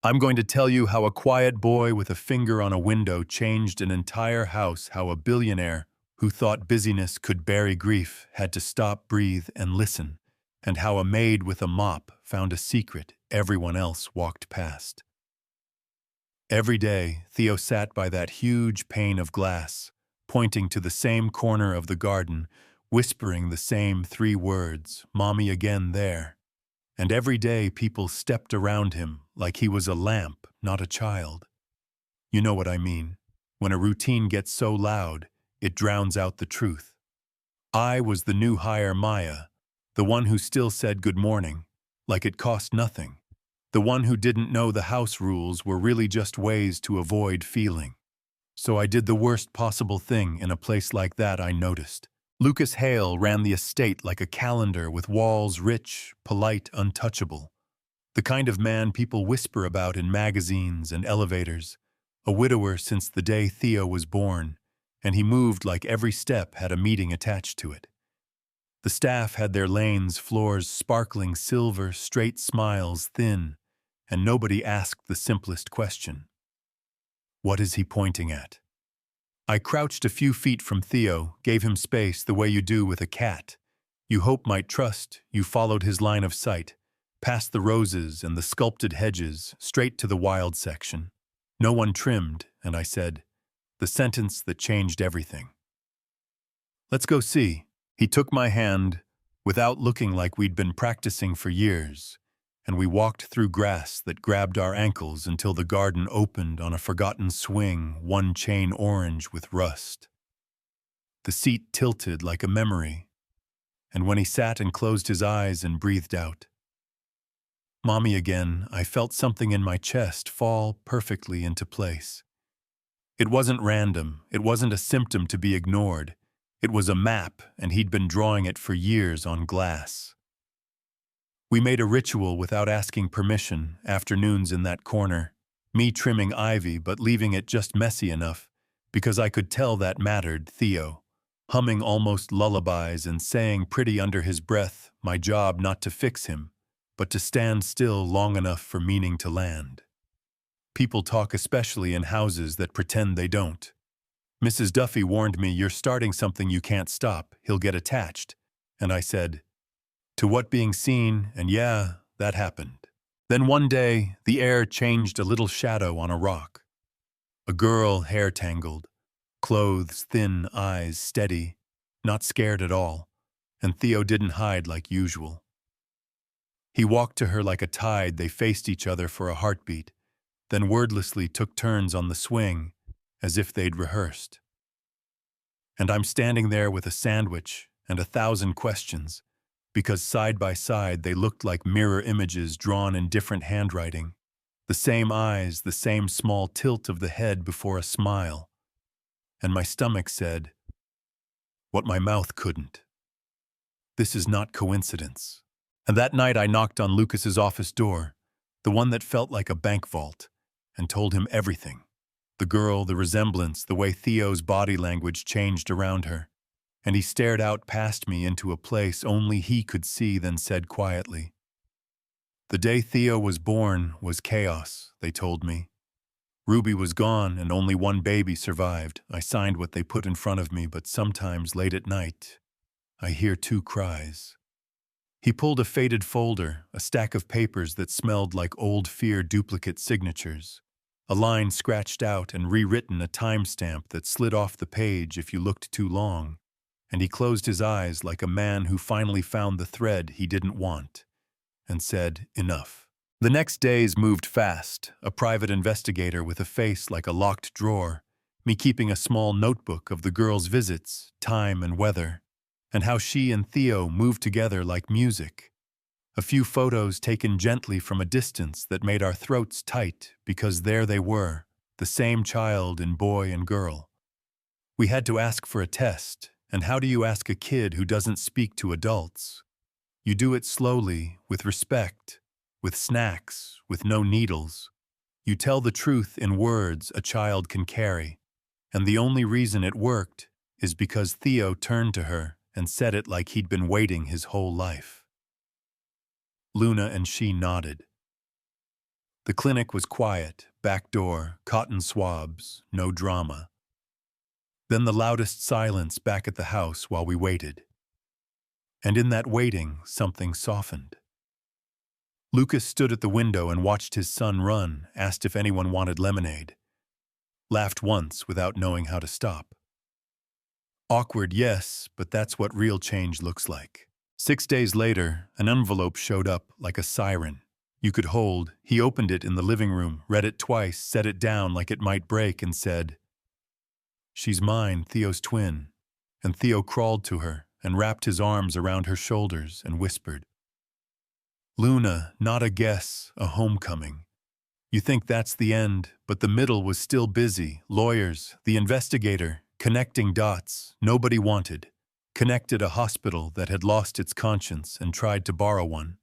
I'm going to tell you how a quiet boy with a finger on a window changed an entire house, how a billionaire who thought busyness could bury grief had to stop, breathe, and listen, and how a maid with a mop found a secret everyone else walked past. Every day, Theo sat by that huge pane of glass, pointing to the same corner of the garden, whispering the same three words, "Mommy again there." And every day people stepped around him like he was a lamp, not a child. You know what I mean. When a routine gets so loud, it drowns out the truth. I was the new hire Maya, the one who still said good morning, like it cost nothing. The one who didn't know the house rules were really just ways to avoid feeling. So I did the worst possible thing in a place like that, I noticed. Lucas Hale ran the estate like a calendar with walls rich, polite, untouchable. The kind of man people whisper about in magazines and elevators. A widower since the day Theo was born, and he moved like every step had a meeting attached to it. The staff had their lanes, floors sparkling silver, straight smiles, thin, and nobody asked the simplest question. What is he pointing at? I crouched a few feet from Theo, gave him space the way you do with a cat. You hope might trust, you followed his line of sight, past the roses and the sculpted hedges, straight to the wild section. No one trimmed, and I said, the sentence that changed everything. Let's go see. He took my hand, without looking like we'd been practicing for years, and we walked through grass that grabbed our ankles until the garden opened on a forgotten swing, one chain orange with rust. The seat tilted like a memory, and when he sat and closed his eyes and breathed out, "Mommy again," I felt something in my chest fall perfectly into place. It wasn't random, it wasn't a symptom to be ignored. It was a map, and he'd been drawing it for years on glass. We made a ritual without asking permission, afternoons in that corner, me trimming ivy but leaving it just messy enough, because I could tell that mattered, Theo, humming almost lullabies and saying pretty under his breath, my job not to fix him, but to stand still long enough for meaning to land. People talk especially in houses that pretend they don't. Mrs. Duffy warned me, "You're starting something you can't stop, he'll get attached." And I said, to what being seen, and yeah, that happened. Then one day, the air changed a little shadow on a rock. A girl, hair tangled, clothes thin, eyes steady, not scared at all, and Theo didn't hide like usual. He walked to her like a tide, they faced each other for a heartbeat, then wordlessly took turns on the swing, as if they'd rehearsed. And I'm standing there with a sandwich and 1,000 questions, because side by side they looked like mirror images drawn in different handwriting. The same eyes, the same small tilt of the head before a smile. And my stomach said, what my mouth couldn't. This is not coincidence. And that night I knocked on Lucas's office door, the one that felt like a bank vault, and told him everything. The girl, the resemblance, the way Theo's body language changed around her. And he stared out past me into a place only he could see, then said quietly, "The day Theo was born was chaos," they told me. Ruby was gone and only one baby survived. I signed what they put in front of me, but sometimes late at night, I hear 2 cries. He pulled a faded folder, a stack of papers that smelled like old Fear duplicate signatures. A line scratched out and rewritten, a timestamp that slid off the page if you looked too long. And he closed his eyes like a man who finally found the thread he didn't want, and said, enough. The next days moved fast, a private investigator with a face like a locked drawer, me keeping a small notebook of the girl's visits, time and weather, and how she and Theo moved together like music. A few photos taken gently from a distance that made our throats tight because there they were, the same child in boy and girl. We had to ask for a test. And how do you ask a kid who doesn't speak to adults? You do it slowly, with respect, with snacks, with no needles. You tell the truth in words a child can carry. And the only reason it worked is because Theo turned to her and said it like he'd been waiting his whole life. Luna and she nodded. The clinic was quiet, back door, cotton swabs, no drama. Then the loudest silence back at the house while we waited. And in that waiting, something softened. Lucas stood at the window and watched his son run, asked if anyone wanted lemonade. Laughed once without knowing how to stop. Awkward, yes, but that's what real change looks like. 6 days later, an envelope showed up like a siren. You could hold. He opened it in the living room, read it twice, set it down like it might break, and said, "She's mine, Theo's twin." And Theo crawled to her and wrapped his arms around her shoulders and whispered, "Luna, not a guess, a homecoming." You think that's the end, but the middle was still busy. Lawyers, the investigator, connecting dots nobody wanted. Connected a hospital that had lost its conscience and tried to borrow one.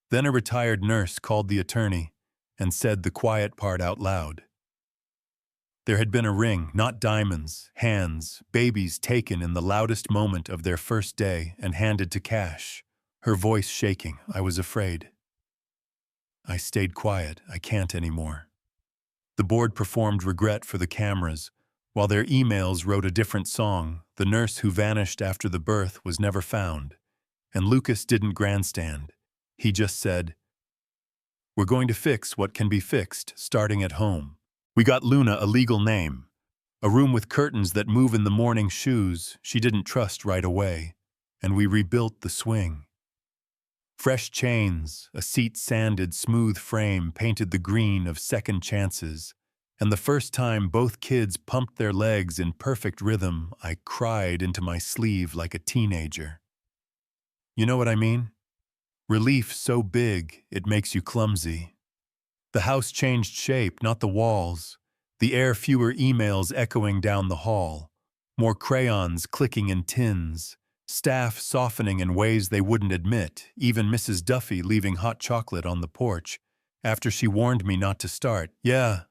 Then a retired nurse called the attorney and said the quiet part out loud. There had been a ring, not diamonds, hands, babies taken in the loudest moment of their first day and handed to cash. Her voice shaking. I was afraid. I stayed quiet. I can't anymore. The board performed regret for the cameras, while their emails wrote a different song. The nurse who vanished after the birth was never found. And Lucas didn't grandstand. He just said, "We're going to fix what can be fixed, starting at home." We got Luna a legal name. A room with curtains that move in the morning, shoes she didn't trust right away. And we rebuilt the swing. Fresh chains, a seat sanded, smooth frame painted the green of second chances. And the first time both kids pumped their legs in perfect rhythm, I cried into my sleeve like a teenager. You know what I mean? Relief so big, it makes you clumsy. The house changed shape, not the walls. The air, fewer emails echoing down the hall. More crayons clicking in tins. Staff softening in ways they wouldn't admit, even Mrs. Duffy leaving hot chocolate on the porch after she warned me not to start. Yeah,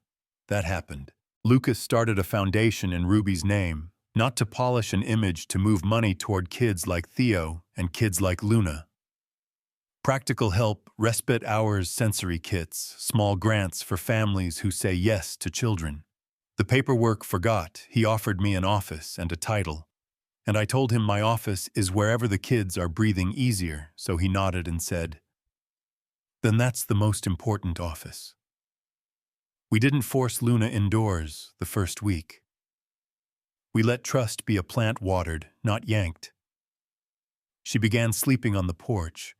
that happened. Lucas started a foundation in Ruby's name, not to polish an image, to move money toward kids like Theo and kids like Luna. Practical help, respite hours, sensory kits, small grants for families who say yes to children. The paperwork forgot. He offered me an office and a title. And I told him my office is wherever the kids are breathing easier, so he nodded and said, "Then that's the most important office." We didn't force Luna indoors the first week. We let trust be a plant watered, not yanked. She began sleeping on the porch,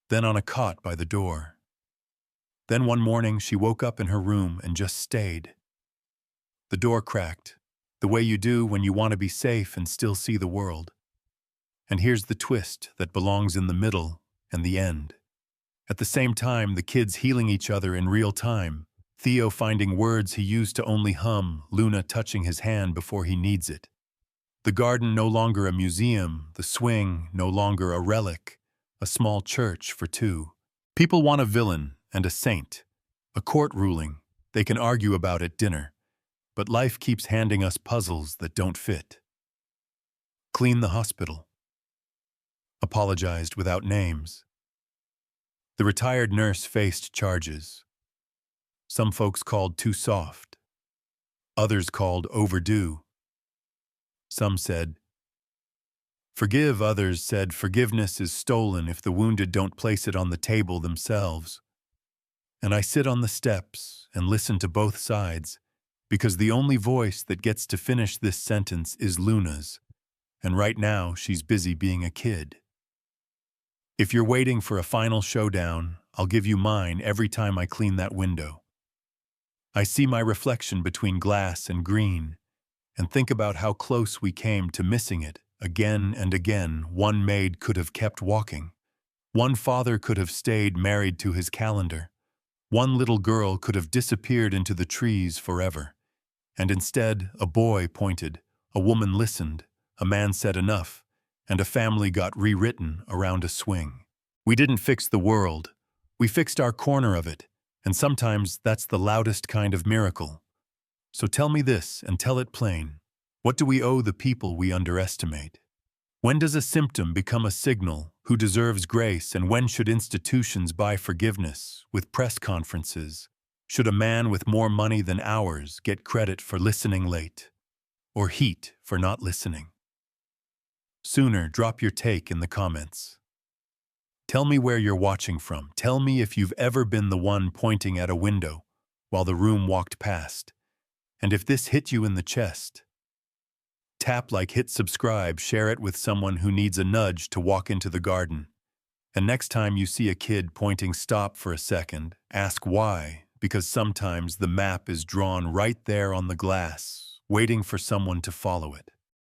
then on a cot by the door. Then one morning she woke up in her room and just stayed. The door cracked, the way you do when you want to be safe and still see the world. And here's the twist that belongs in the middle and the end. At the same time, the kids healing each other in real time. Theo finding words he used to only hum, Luna touching his hand before he needs it. The garden no longer a museum, the swing no longer a relic, a small church for two. People want a villain and a saint, a court ruling they can argue about at dinner. But life keeps handing us puzzles that don't fit. Clean the hospital. Apologized without names. The retired nurse faced charges. Some folks called too soft. Others called overdue. Some said, forgive. Others said forgiveness is stolen if the wounded don't place it on the table themselves. And I sit on the steps and listen to both sides, because the only voice that gets to finish this sentence is Luna's, and right now she's busy being a kid. If you're waiting for a final showdown, I'll give you mine every time I clean that window. I see my reflection between glass and green, and think about how close we came to missing it again and again. One maid could have kept walking. One father could have stayed married to his calendar. One little girl could have disappeared into the trees forever. And instead, a boy pointed, a woman listened, a man said enough, and a family got rewritten around a swing. We didn't fix the world. We fixed our corner of it, and sometimes that's the loudest kind of miracle. So tell me this, and tell it plain. What do we owe the people we underestimate? When does a symptom become a signal? Who deserves grace, and when should institutions buy forgiveness with press conferences, Should a man with more money than ours get credit for listening late, or heat for not listening? Sooner, drop your take in the comments. Tell me where you're watching from. Tell me if you've ever been the one pointing at a window while the room walked past. And if this hit you in the chest, tap like, hit subscribe, share it with someone who needs a nudge to walk into the garden. And next time you see a kid pointing, stop for a second, ask why, because sometimes the map is drawn right there on the glass, waiting for someone to follow it.